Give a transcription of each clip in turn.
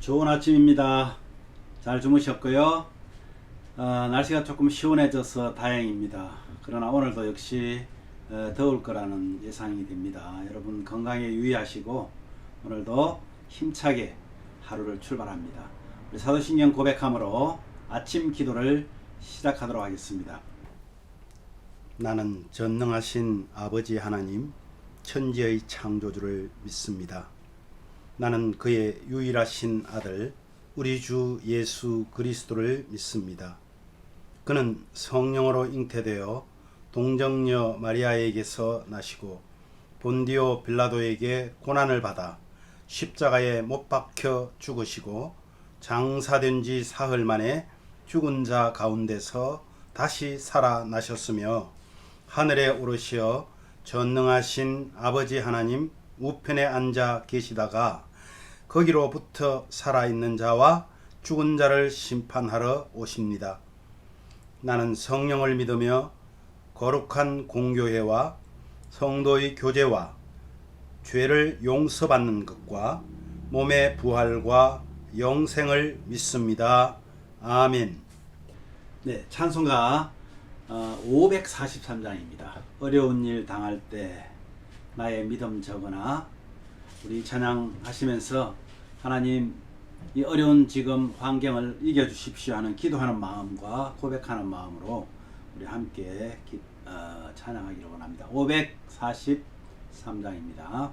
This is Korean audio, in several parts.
좋은 아침입니다. 잘 주무셨고요. 날씨가 조금 시원해져서 다행입니다. 그러나 오늘도 역시 더울 거라는 예상이 됩니다. 여러분 건강에 유의하시고 오늘도 힘차게 하루를 출발합니다. 우리 사도신경 고백함으로 아침 기도를 시작하도록 하겠습니다. 나는 전능하신 아버지 하나님, 천지의 창조주를 믿습니다. 나는 그의 유일하신 아들 우리 주 예수 그리스도를 믿습니다. 그는 성령으로 잉태되어 동정녀 마리아에게서 나시고 본디오 빌라도에게 고난을 받아 십자가에 못 박혀 죽으시고 장사된 지 사흘 만에 죽은 자 가운데서 다시 살아나셨으며 하늘에 오르시어 전능하신 아버지 하나님 우편에 앉아 계시다가 거기로부터 살아있는 자와 죽은 자를 심판하러 오십니다. 나는 성령을 믿으며 거룩한 공교회와 성도의 교제와 죄를 용서받는 것과 몸의 부활과 영생을 믿습니다. 아멘. 네, 찬송가 543장입니다. 어려운 일 당할 때 나의 믿음 적으나, 우리 찬양하시면서 하나님 이 어려운 지금 환경을 이겨주십시오 하는 기도하는 마음과 고백하는 마음으로 우리 함께 찬양하기를 원합니다. 543장입니다.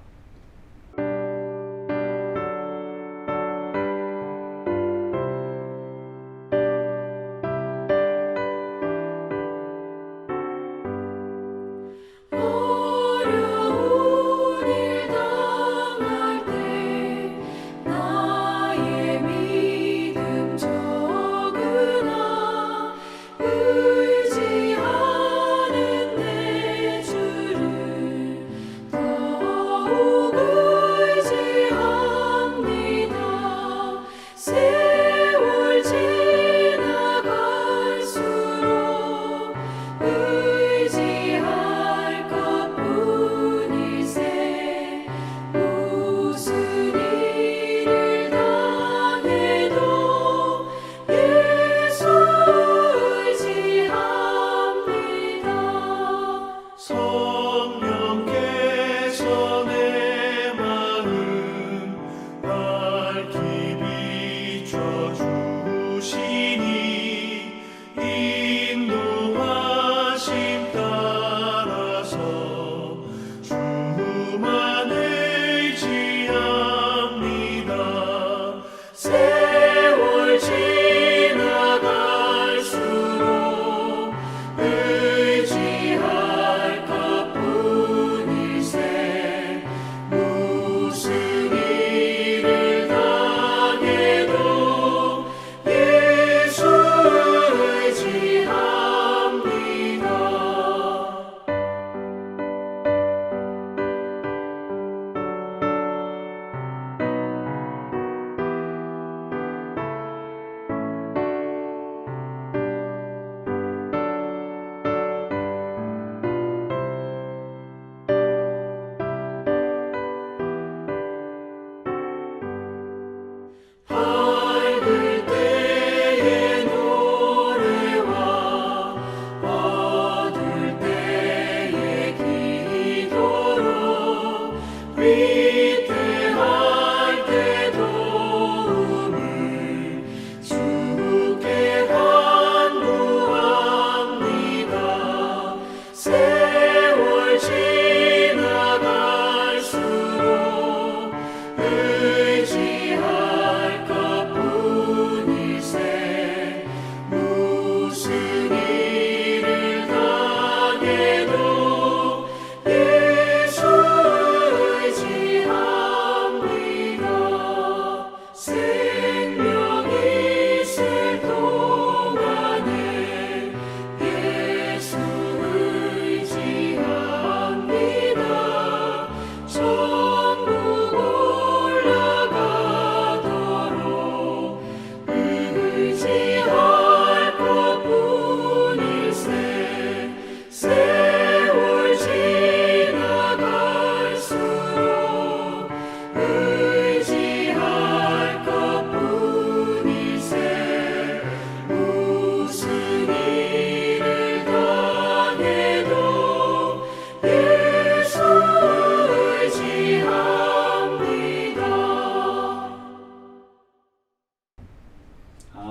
의지할 것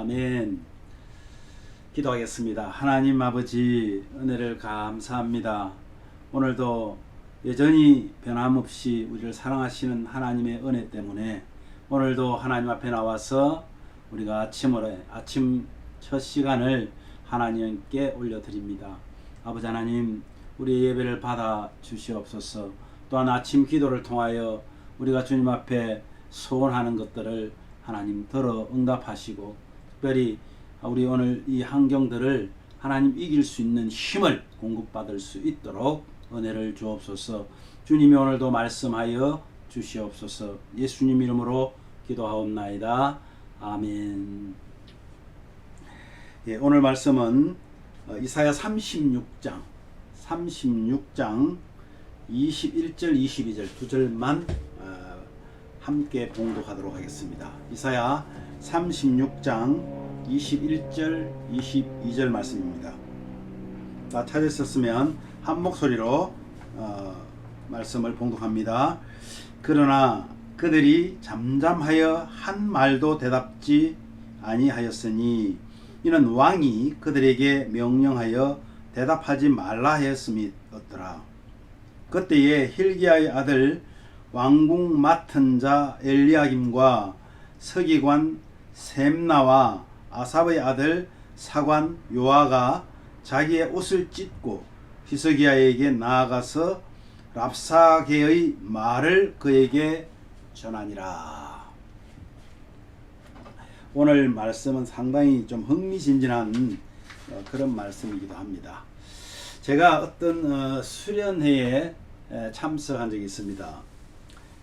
아멘. 기도하겠습니다. 하나님 아버지, 은혜를 감사합니다. 오늘도 여전히 변함없이 우리를 사랑하시는 하나님의 은혜 때문에 오늘도 하나님 앞에 나와서 우리가 아침 첫 시간을 하나님께 올려드립니다. 아버지 하나님, 우리 예배를 받아 주시옵소서. 또한 아침 기도를 통하여 우리가 주님 앞에 소원하는 것들을 하나님 들어 응답하시고, 특별히 우리 오늘 이 환경들을 하나님 이길 수 있는 힘을 공급받을 수 있도록 은혜를 주옵소서. 주님이 오늘도 말씀하여 주시옵소서. 예수님 이름으로 기도하옵나이다. 아멘. 예, 오늘 말씀은 이사야 36장 21절 22절 두 절만 함께 봉독하도록 하겠습니다. 이사야 36장 21절 22절 말씀입니다. 다 찾으셨으면 한 목소리로 말씀을 봉독합니다. 그러나 그들이 잠잠하여 한 말도 대답지 아니하였으니 이는 왕이 그들에게 명령하여 대답하지 말라 하였음이었더라. 그때에 hil기야의 아들 왕궁 맡은 자 엘리야김과 서기관 셈나와 아삽의 아들 사관 요아가 자기의 옷을 찢고 히스기야에게 나아가서 랍사게의 말을 그에게 전하니라. 오늘 말씀은 상당히 좀 흥미진진한 그런 말씀이기도 합니다. 제가 어떤 수련회에 참석한 적이 있습니다.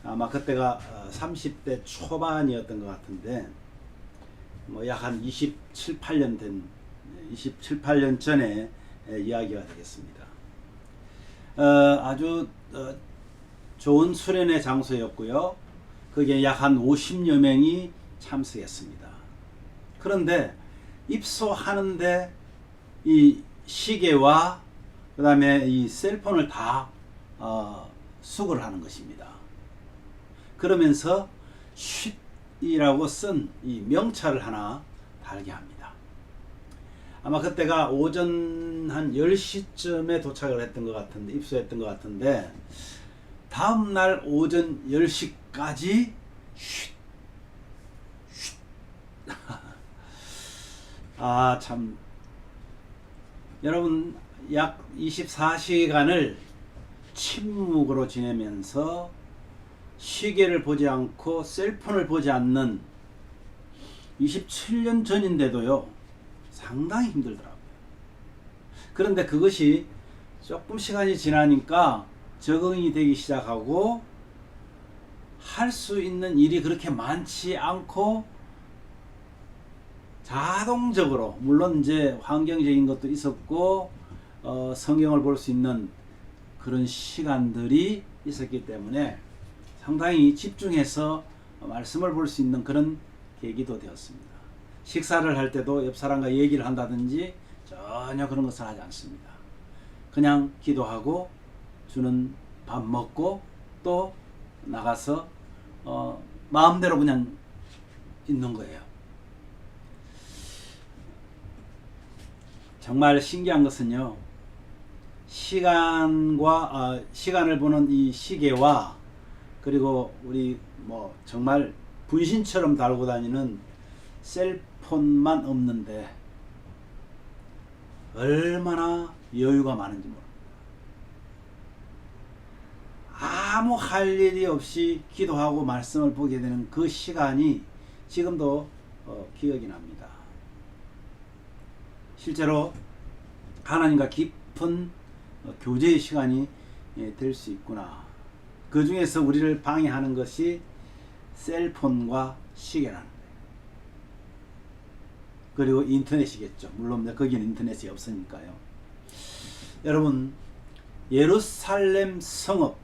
아마 그때가 30대 초반이었던 것 같은데, 약 한 27, 8년 전에 이야기가 되겠습니다. 아주 좋은 수련회 장소였고요. 거기에 약 한 50여 명이 참석했습니다. 그런데 입소하는데 이 시계와 그 다음에 이 셀폰을 다 수거를 하는 것입니다. 그러면서 쉿이라고 쓴 이 명찰을 하나 달게 합니다. 아마 그때가 오전 한 10시쯤에 도착을 했던 것 같은데, 입소했던 것 같은데, 다음날 오전 10시까지 쉿. 아, 참. 여러분, 약 24시간을 침묵으로 지내면서 시계를 보지 않고 셀폰을 보지 않는 27년 전인데도요, 상당히 힘들더라고요. 그런데 그것이 조금 시간이 지나니까 적응이 되기 시작하고 할 수 있는 일이 그렇게 많지 않고 자동적으로, 물론 이제 환경적인 것도 있었고 성경을 볼 수 있는 그런 시간들이 있었기 때문에 상당히 집중해서 말씀을 볼 수 있는 그런 계기도 되었습니다. 식사를 할 때도 옆 사람과 얘기를 한다든지 전혀 그런 것을 하지 않습니다. 그냥 기도하고 주는 밥 먹고 또 나가서 마음대로 그냥 있는 거예요. 정말 신기한 것은요, 시간을 보는 이 시계와 그리고 우리 정말 분신처럼 달고 다니는 셀폰만 없는데 얼마나 여유가 많은지 모릅니다. 아무 할 일이 없이 기도하고 말씀을 보게 되는 그 시간이 지금도 기억이 납니다. 실제로 하나님과 깊은 교제의 시간이 될 수 있구나. 그 중에서 우리를 방해하는 것이 셀폰과 시계라는 거예요. 그리고 인터넷이겠죠. 물론 거기는 인터넷이 없으니까요. 여러분, 예루살렘 성읍,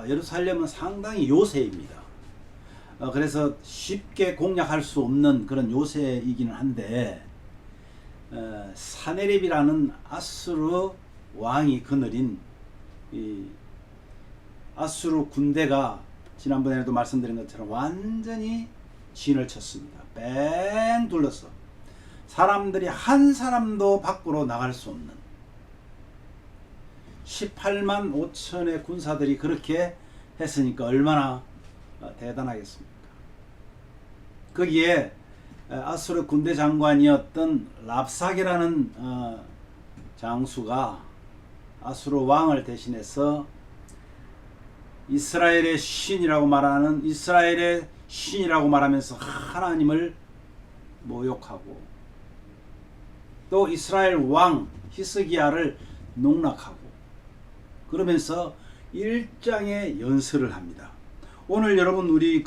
예루살렘은 상당히 요새입니다. 그래서 쉽게 공략할 수 없는 그런 요새이기는 한데, 사네립이라는 아수르 왕이 거느린 이 아수르 군대가 지난번에도 말씀드린 것처럼 완전히 진을 쳤습니다. 뺑 둘러서 사람들이 한 사람도 밖으로 나갈 수 없는 18만 5천의 군사들이 그렇게 했으니까 얼마나 대단하겠습니까? 거기에 아수르 군대 장관이었던 랍사게라는 장수가 아수르 왕을 대신해서 이스라엘의 신이라고 말하면서 하나님을 모욕하고 또 이스라엘 왕 히스기야를 농락하고 그러면서 일장의 연설을 합니다. 오늘 여러분 우리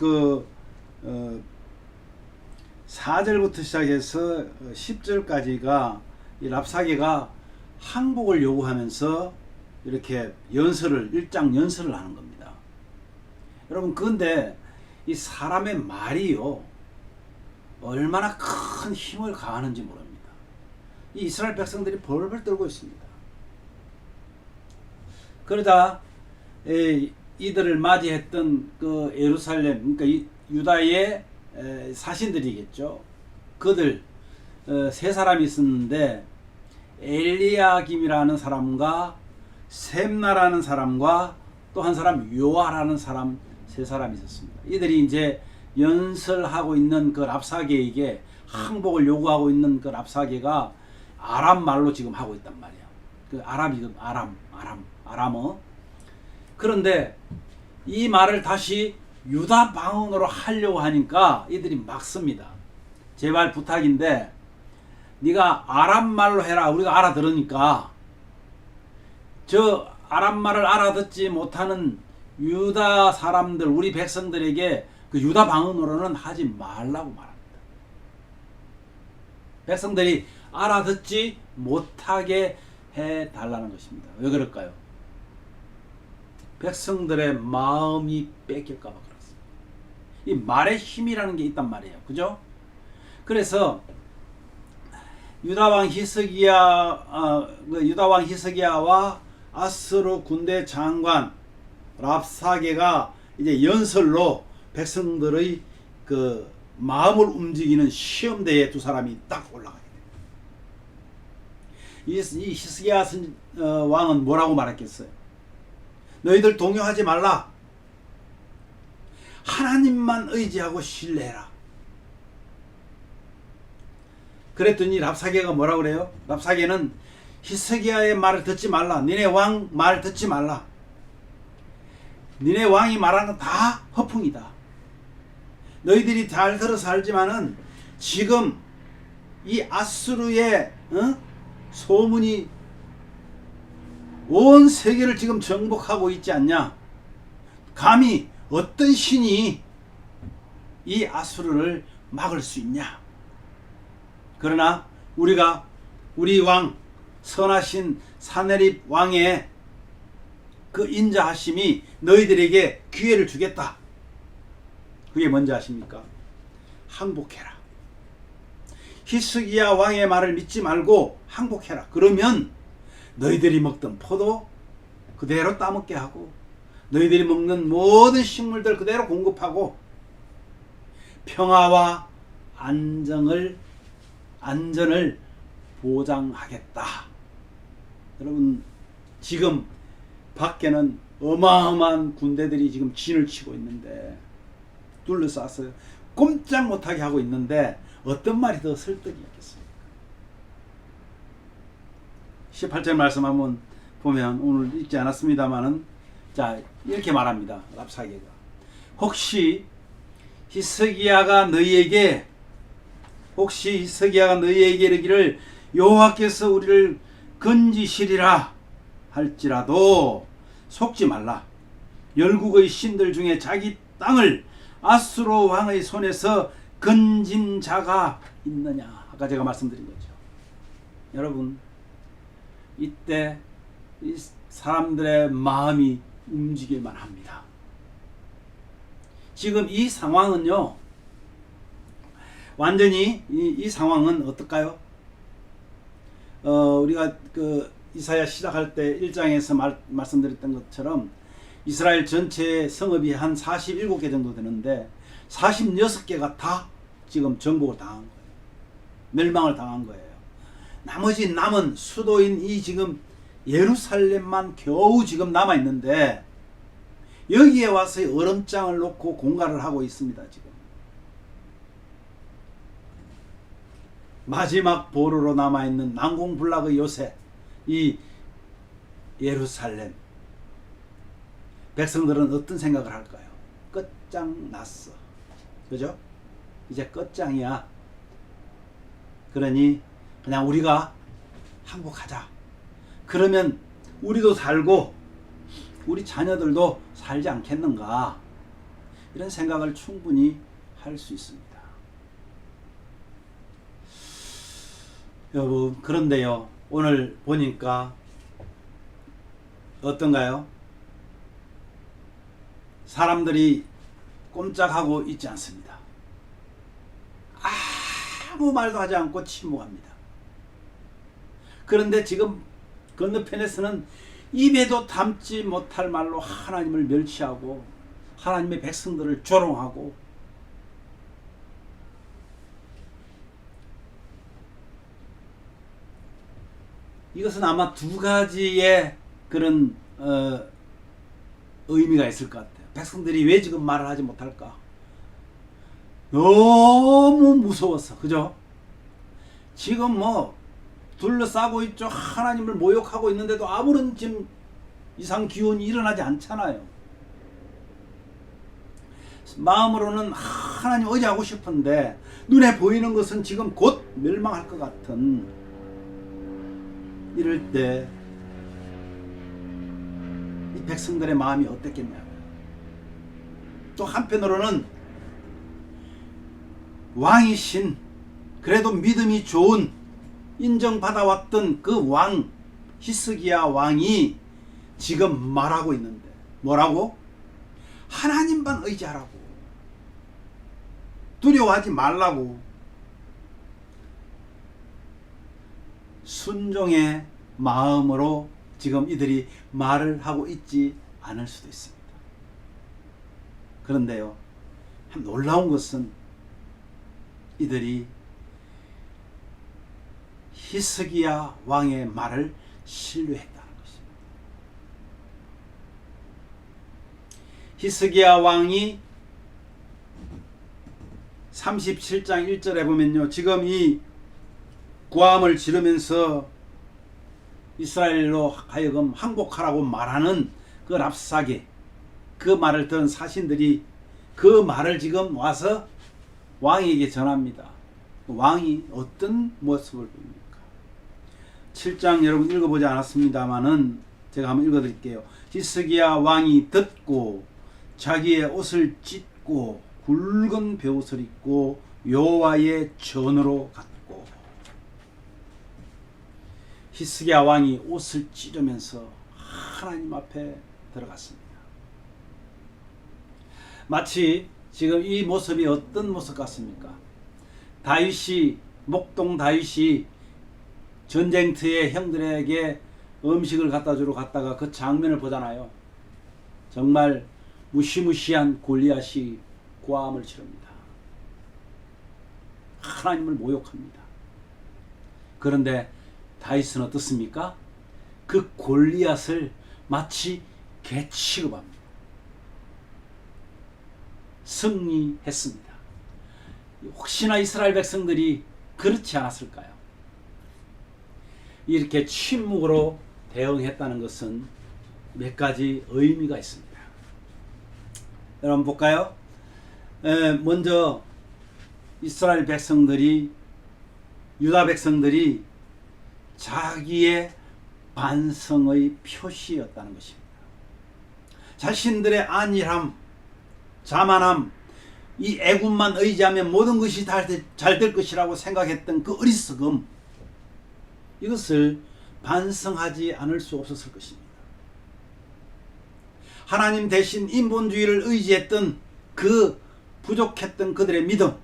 4절부터 시작해서 10절까지가 이 랍사게가 항복을 요구하면서 이렇게 일장 연설을 하는 겁니다. 여러분 그런데 이 사람의 말이요 얼마나 큰 힘을 가하는지 모릅니다. 이 이스라엘 백성들이 벌벌 떨고 있습니다. 그러다 이들을 맞이했던 그 예루살렘, 그러니까 유다의 사신들이겠죠. 그들 세 사람이 있었는데 엘리야김이라는 사람과 셈나라는 사람과 또 한 사람 요아라는 사람 세 사람이 있었습니다. 이들이 이제 연설하고 있는 그 랍사게에게 항복을 요구하고 있는 그 랍사게가 아람 말로 지금 하고 있단 말이야. 그 아람어. 그런데 이 말을 다시 유다 방언으로 하려고 하니까 이들이 막습니다. 제발 부탁인데 네가 아람 말로 해라. 우리가 알아들으니까. 저 아람 말을 알아듣지 못하는 유다 사람들, 우리 백성들에게 그 유다 방언으로는 하지 말라고 말합니다. 백성들이 알아듣지 못하게 해달라는 것입니다. 왜 그럴까요? 백성들의 마음이 뺏길까봐 그렇습니다. 이 말의 힘이라는 게 있단 말이에요. 그죠? 그래서 유다왕 히스기야와 아수르 군대 장관 랍사게가 이제 연설로 백성들의 그 마음을 움직이는 시험대에 두 사람이 딱 올라가게 됩니다. 이 히스기야 왕은 뭐라고 말했겠어요? 너희들 동요하지 말라. 하나님만 의지하고 신뢰해라. 그랬더니 랍사게가 뭐라고 그래요? 랍사게는 히스기야의 말을 듣지 말라. 니네 왕 말 듣지 말라. 니네 왕이 말하는 건 다 허풍이다. 너희들이 잘 들어서 알지만은 지금 이 아수르의 소문이 온 세계를 지금 정복하고 있지 않냐? 감히 어떤 신이 이 아수르를 막을 수 있냐? 그러나 우리 왕 선하신 사네립 왕의 그 인자하심이 너희들에게 기회를 주겠다. 그게 뭔지 아십니까? 항복해라. 히스기야 왕의 말을 믿지 말고 항복해라. 그러면 너희들이 먹던 포도 그대로 따먹게 하고 너희들이 먹는 모든 식물들 그대로 공급하고 평화와 안전을 보장하겠다. 여러분 지금 밖에는 어마어마한 군대들이 지금 진을 치고 있는데 둘러싸서 꼼짝 못하게 하고 있는데 어떤 말이 더 설득이었겠습니까? 18절 말씀 한번 보면 오늘 읽지 않았습니다만은 자 이렇게 말합니다. 랍사게가 혹시 히스기야가 너희에게 이르기를 여호와께서 우리를 건지시리라 할지라도 속지 말라. 열국의 신들 중에 자기 땅을 아수르 왕의 손에서 건진 자가 있느냐. 아까 제가 말씀드린 거죠. 여러분 이때 이 사람들의 마음이 움직일만 합니다. 지금 이 상황은요 완전히 이 상황은 어떨까요? 우리가 그 이사야 시작할 때 1장에서 말씀드렸던 것처럼 이스라엘 전체 성읍이 한 47개 정도 되는데 46개가 다 지금 정복을 당한 거예요. 멸망을 당한 거예요. 나머지 남은 수도인 이 지금 예루살렘만 겨우 지금 남아 있는데 여기에 와서 얼음장을 놓고 공갈을 하고 있습니다. 지금 마지막 보루로 남아 있는 난공불락의 요새 이 예루살렘 백성들은 어떤 생각을 할까요? 끝장났어. 그죠? 이제 끝장이야. 그러니 그냥 우리가 항복하자. 그러면 우리도 살고 우리 자녀들도 살지 않겠는가. 이런 생각을 충분히 할 수 있습니다. 여러분, 그런데요, 오늘 보니까 어떤가요? 사람들이 꼼짝하고 있지 않습니다. 아무 말도 하지 않고 침묵합니다. 그런데 지금 건너편에서는 입에도 담지 못할 말로 하나님을 멸시하고 하나님의 백성들을 조롱하고 이것은 아마 두 가지의 그런 의미가 있을 것 같아요. 백성들이 왜 지금 말을 하지 못할까? 너무 무서워서, 그죠? 지금 뭐 둘러싸고 있죠. 하나님을 모욕하고 있는데도 아무런 지금 이상 기운이 일어나지 않잖아요. 마음으로는 하나님 의지하고 싶은데 눈에 보이는 것은 지금 곧 멸망할 것 같은, 이럴 때 이 백성들의 마음이 어땠겠냐. 또 한편으로는 왕이신, 그래도 믿음이 좋은, 인정받아왔던 그 왕 히스기야 왕이 지금 말하고 있는데 뭐라고? 하나님만 의지하라고, 두려워하지 말라고. 순종의 마음으로 지금 이들이 말을 하고 있지 않을 수도 있습니다. 그런데요, 참 놀라운 것은 이들이 히스기야 왕의 말을 신뢰했다는 것입니다. 히스기야 왕이 37장 1절에 보면요, 지금 이 고함을 지르면서 이스라엘로 하여금 항복하라고 말하는 그 랍사게, 그 말을 들은 사신들이 그 말을 지금 와서 왕에게 전합니다. 왕이 어떤 모습을 보입니까? 7장 여러분 읽어보지 않았습니다만은 제가 한번 읽어드릴게요. 히스기야 왕이 듣고 자기의 옷을 찢고 굵은 베옷을 입고 여호와의 전으로 갔고. 히스기야 왕이 옷을 찢으면서 하나님 앞에 들어갔습니다. 마치 지금 이 모습이 어떤 모습 같습니까? 다윗이, 목동 다윗이 전쟁터에 형들에게 음식을 갖다 주러 갔다가 그 장면을 보잖아요. 정말 무시무시한 골리앗이 고함을 지릅니다. 하나님을 모욕합니다. 그런데 다윗은 어떻습니까? 그 골리앗을 마치 개 취급합니다. 승리했습니다. 혹시나 이스라엘 백성들이 그렇지 않았을까요? 이렇게 침묵으로 대응했다는 것은 몇 가지 의미가 있습니다. 여러분 볼까요? 먼저 이스라엘 백성들이, 유다 백성들이 자기의 반성의 표시였다는 것입니다. 자신들의 안일함, 자만함, 이 애굽만 의지하면 모든 것이 잘 될 것이라고 생각했던 그 어리석음, 이것을 반성하지 않을 수 없었을 것입니다. 하나님 대신 인본주의를 의지했던 그 부족했던 그들의 믿음,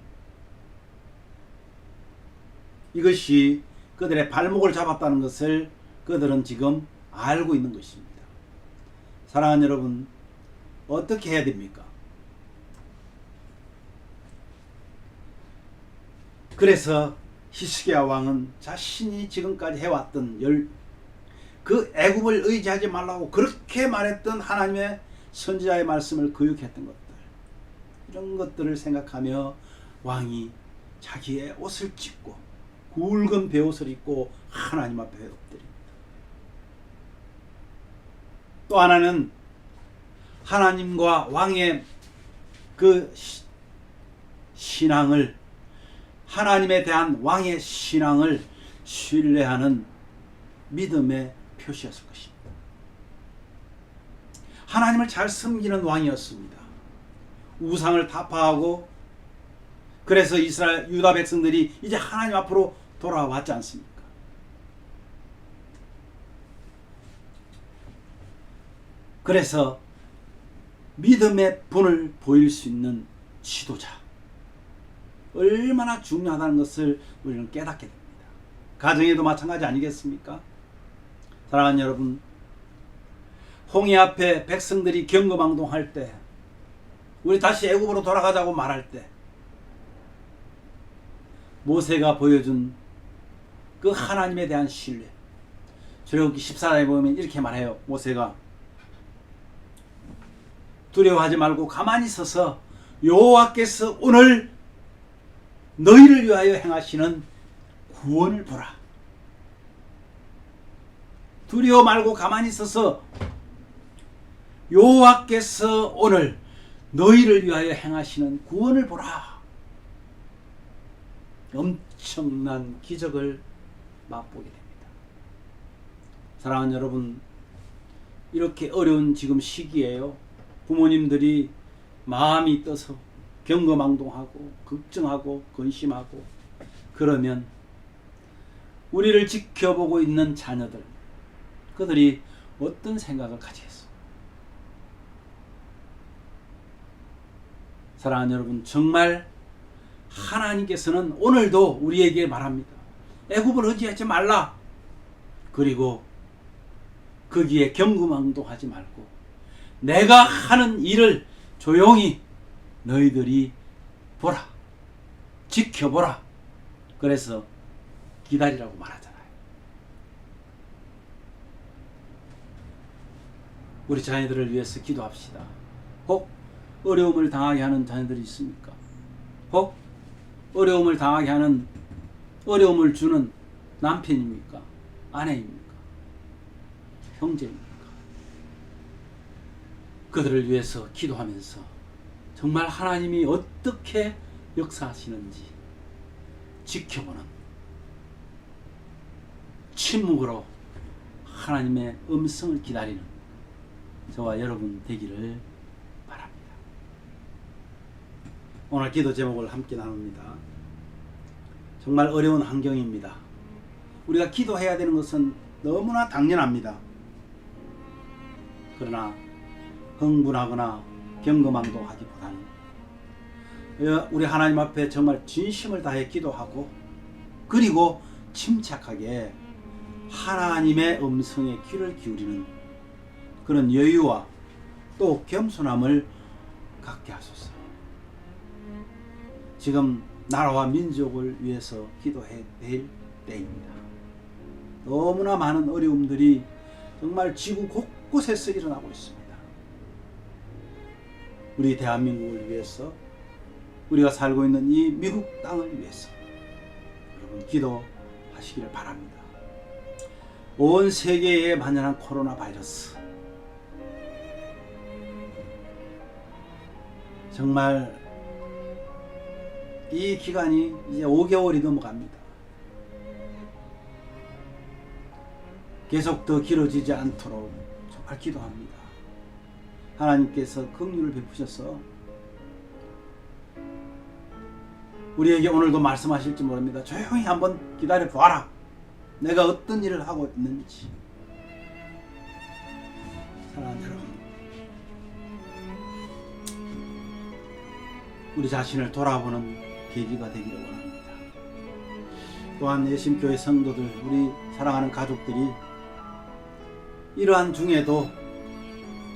이것이 그들의 발목을 잡았다는 것을 그들은 지금 알고 있는 것입니다. 사랑하는 여러분, 어떻게 해야 됩니까? 그래서 히스기야 왕은 자신이 지금까지 해왔던 그 애굽을 의지하지 말라고 그렇게 말했던 하나님의 선지자의 말씀을 거역했던 것들, 이런 것들을 생각하며 왕이 자기의 옷을 찢고 굵은 베옷을 입고 하나님 앞에 엎드립니다. 또 하나는 하나님과 왕의 그 신앙을, 하나님에 대한 왕의 신앙을 신뢰하는 믿음의 표시였을 것입니다. 하나님을 잘 섬기는 왕이었습니다. 우상을 타파하고, 그래서 이스라엘 유다 백성들이 이제 하나님 앞으로 돌아왔지 않습니까? 그래서 믿음의 분을 보일 수 있는 지도자, 얼마나 중요하다는 것을 우리는 깨닫게 됩니다. 가정에도 마찬가지 아니겠습니까? 사랑하는 여러분, 홍해 앞에 백성들이 경거망동할 때, 우리 다시 애굽으로 돌아가자고 말할 때, 모세가 보여준 그 하나님에 대한 신뢰, 출애굽기 14장에 보면 이렇게 말해요. 모세가 두려워하지 말고 가만히 서서 여호와께서 오늘 너희를 위하여 행하시는 구원을 보라. 두려워 말고 가만히 서서 여호와께서 오늘 너희를 위하여 행하시는 구원을 보라. 엄청난 기적을 맛보게 됩니다. 사랑하는 여러분, 이렇게 어려운 지금 시기에요, 부모님들이 마음이 떠서 경거망동하고 걱정하고 근심하고 그러면 우리를 지켜보고 있는 자녀들, 그들이 어떤 생각을 가지겠어? 사랑하는 여러분, 정말 하나님께서는 오늘도 우리에게 말합니다. 애굽을 의지하지 말라. 그리고 거기에 경거망동하지 말고 내가 하는 일을 조용히 너희들이 보라, 지켜보라. 그래서 기다리라고 말하잖아요. 우리 자녀들을 위해서 기도합시다. 혹 어려움을 당하게 하는 자녀들이 있습니까? 혹 어려움을 당하게 하는, 어려움을 주는 남편입니까? 아내입니까? 형제입니까? 그들을 위해서 기도하면서 정말 하나님이 어떻게 역사하시는지 지켜보는, 침묵으로 하나님의 음성을 기다리는 저와 여러분 되기를 바랍니다. 오늘 기도 제목을 함께 나눕니다. 정말 어려운 환경입니다. 우리가 기도해야 되는 것은 너무나 당연합니다. 그러나 흥분하거나 경거망동하기보다는 우리 하나님 앞에 정말 진심을 다해 기도하고, 그리고 침착하게 하나님의 음성에 귀를 기울이는 그런 여유와 또 겸손함을 갖게 하소서. 지금 나라와 민족을 위해서 기도해야 될 때입니다. 너무나 많은 어려움들이 정말 지구 곳곳에서 일어나고 있습니다. 우리 대한민국을 위해서, 우리가 살고 있는 이 미국 땅을 위해서 여러분 기도하시기를 바랍니다. 온 세계에 만연한 코로나 바이러스, 정말 이 기간이 이제 5개월이 넘어갑니다. 계속 더 길어지지 않도록 정말 기도합니다. 하나님께서 긍휼을 베푸셔서 우리에게 오늘도 말씀하실지 모릅니다. 조용히 한번 기다려 보아라. 내가 어떤 일을 하고 있는지. 사랑하는 여러분, 우리 자신을 돌아보는 계기가 되기를 원합니다. 또한 예심교회 성도들, 우리 사랑하는 가족들이 이러한 중에도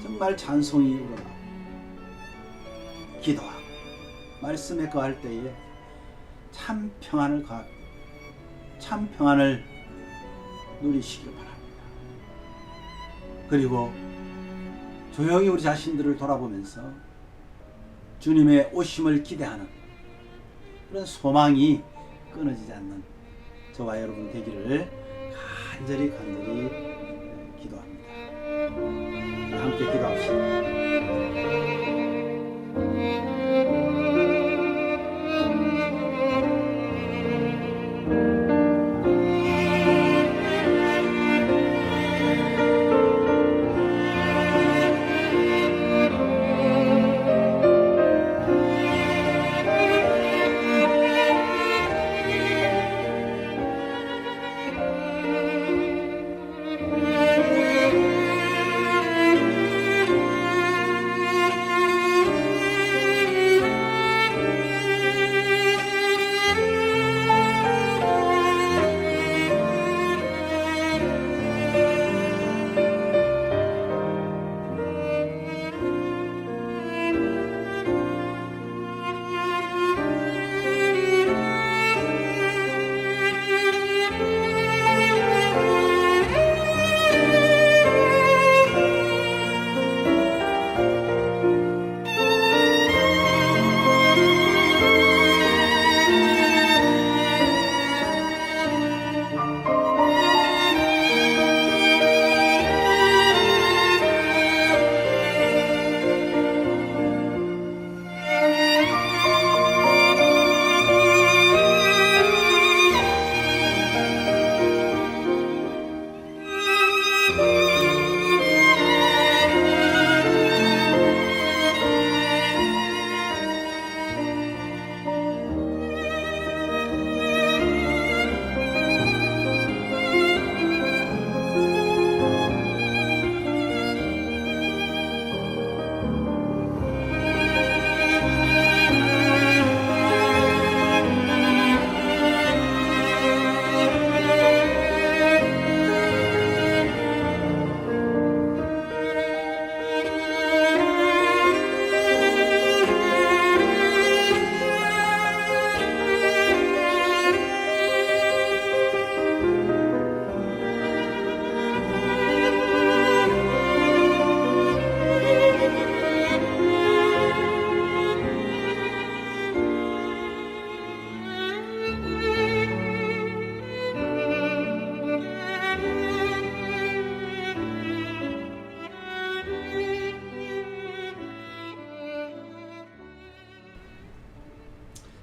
정말 찬송이 우러나고 기도하고 말씀에 거할 때에 참 평안을 누리시길 바랍니다. 그리고 조용히 우리 자신들을 돌아보면서 주님의 오심을 기대하는 그런 소망이 끊어지지 않는 저와 여러분 되기를 간절히 기도합니다. 함께 기도합시다.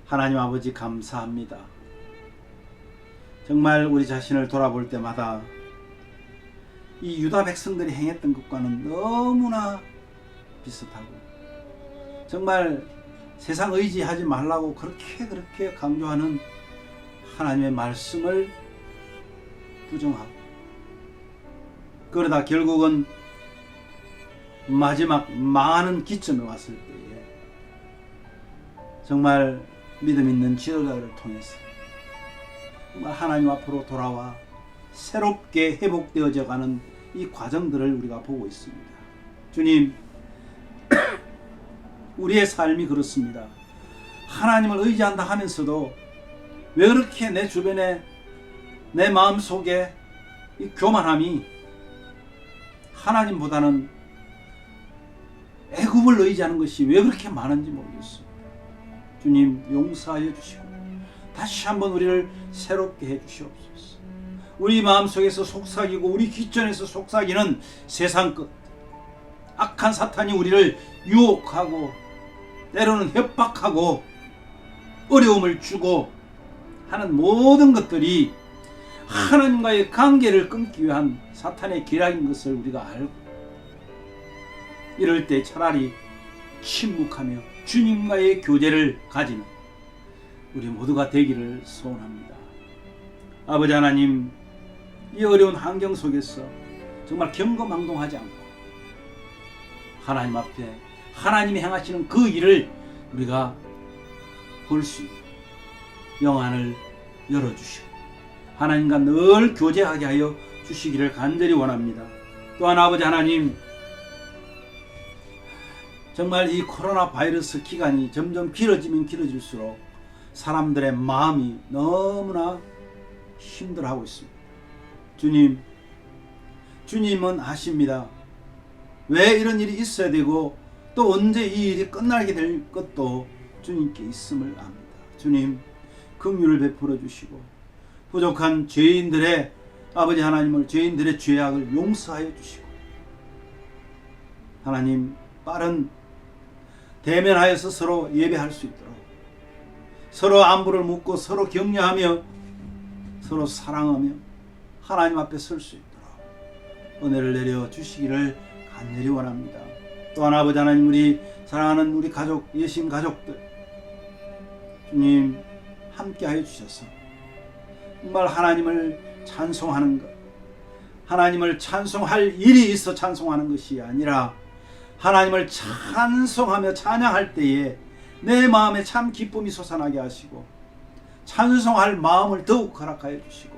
하나님 아버지 감사합니다. 정말 우리 자신을 돌아볼 때마다 이 유다 백성들이 행했던 것과는 너무나 비슷하고 정말 세상 의지하지 말라고 그렇게 강조하는 하나님의 말씀을 부정하고 그러다 결국은 마지막 망하는 기점에 왔을 때에 정말 믿음 있는 지도자들을 통해서 정말 하나님 앞으로 돌아와 새롭게 회복되어져 가는 이 과정들을 우리가 보고 있습니다. 주님, 우리의 삶이 그렇습니다. 하나님을 의지한다 하면서도 왜 그렇게 내 주변에 내 마음속에 이 교만함이 하나님보다는 애굽을 의지하는 것이 왜 그렇게 많은지 모르겠습니다. 주님 용서하여 주시고 다시 한번 우리를 새롭게 해 주시옵소서. 우리 마음속에서 속삭이고 우리 귓전에서 속삭이는 세상 끝 악한 사탄이 우리를 유혹하고 때로는 협박하고 어려움을 주고 하는 모든 것들이 하나님과의 관계를 끊기 위한 사탄의 기락인 것을 우리가 알고 이럴 때 차라리 침묵하며 주님과의 교제를 가지는 우리 모두가 되기를 소원합니다. 아버지 하나님, 이 어려운 환경 속에서 정말 경거망동하지 않고 하나님 앞에 하나님이 행하시는 그 일을 우리가 볼 수 있는 영안을 열어주시고 하나님과 늘 교제하게 하여 주시기를 간절히 원합니다. 또한 아버지 하나님, 정말 이 코로나 바이러스 기간이 점점 길어지면 길어질수록 사람들의 마음이 너무나 힘들어하고 있습니다. 주님은 아십니다. 왜 이런 일이 있어야 되고 또 언제 이 일이 끝나게 될 것도 주님께 있음을 압니다. 주님, 긍휼을 베풀어 주시고 부족한 죄인들의 아버지 하나님을 죄인들의 죄악을 용서하여 주시고 하나님 빠른 대면하여서 서로 예배할 수 있도록 서로 안부를 묻고 서로 격려하며 서로 사랑하며 하나님 앞에 설 수 있도록 은혜를 내려 주시기를 간절히 원합니다. 또한 아버지 하나님, 우리 사랑하는 우리 가족, 예신 가족들 주님 함께 하여 주셔서 정말 하나님을 찬송하는 것, 하나님을 찬송할 일이 있어 찬송하는 것이 아니라 하나님을 찬송하며 찬양할 때에 내 마음에 참 기쁨이 솟아나게 하시고 찬송할 마음을 더욱 허락하여 주시고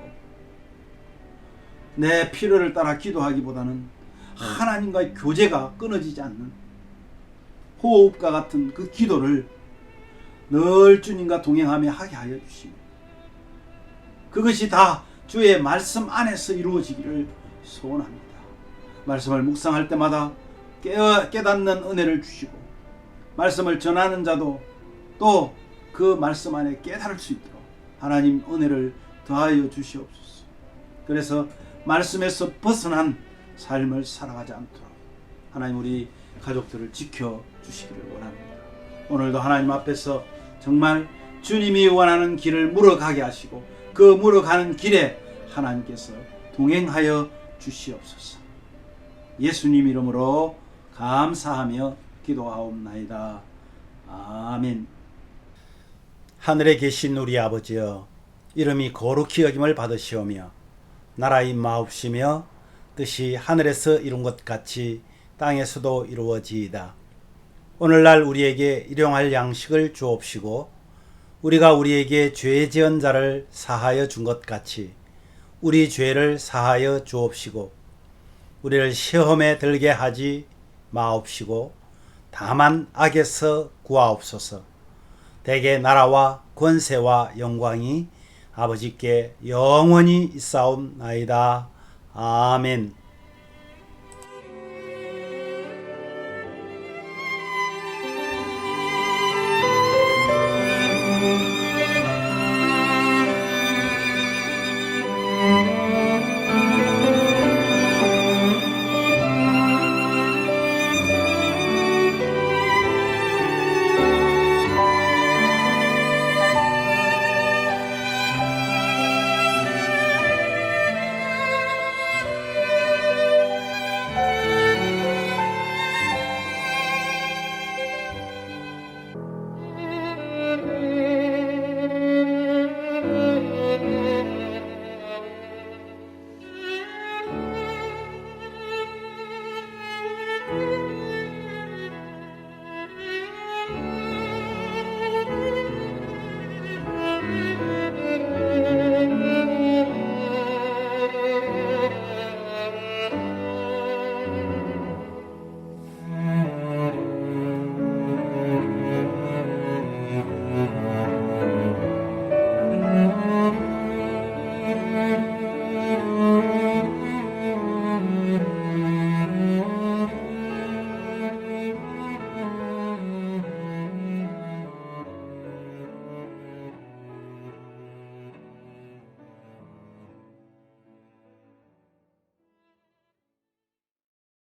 내 필요를 따라 기도하기보다는 하나님과의 교제가 끊어지지 않는 호흡과 같은 그 기도를 늘 주님과 동행하며 하게 하여 주시고 그것이 다 주의 말씀 안에서 이루어지기를 소원합니다. 말씀을 묵상할 때마다 깨닫는 은혜를 주시고 말씀을 전하는 자도 또 그 말씀 안에 깨달을 수 있도록 하나님 은혜를 더하여 주시옵소서. 그래서 말씀에서 벗어난 삶을 살아가지 않도록 하나님 우리 가족들을 지켜주시기를 원합니다. 오늘도 하나님 앞에서 정말 주님이 원하는 길을 물어가게 하시고 그 물어가는 길에 하나님께서 동행하여 주시옵소서. 예수님 이름으로 감사하며 기도하옵나이다. 아멘. 하늘에 계신 우리 아버지여, 이름이 거룩히 여김을 받으시오며 나라의 마옵시며 뜻이 하늘에서 이룬 것 같이 땅에서도 이루어지이다. 오늘날 우리에게 일용할 양식을 주옵시고 우리가 우리에게 죄 지은 자를 사하여 준 것 같이 우리 죄를 사하여 주옵시고 우리를 시험에 들게 하지 마옵시고 다만 악에서 구하옵소서. 대개 나라와 권세와 영광이 아버지께 영원히 있사옵나이다. 아멘.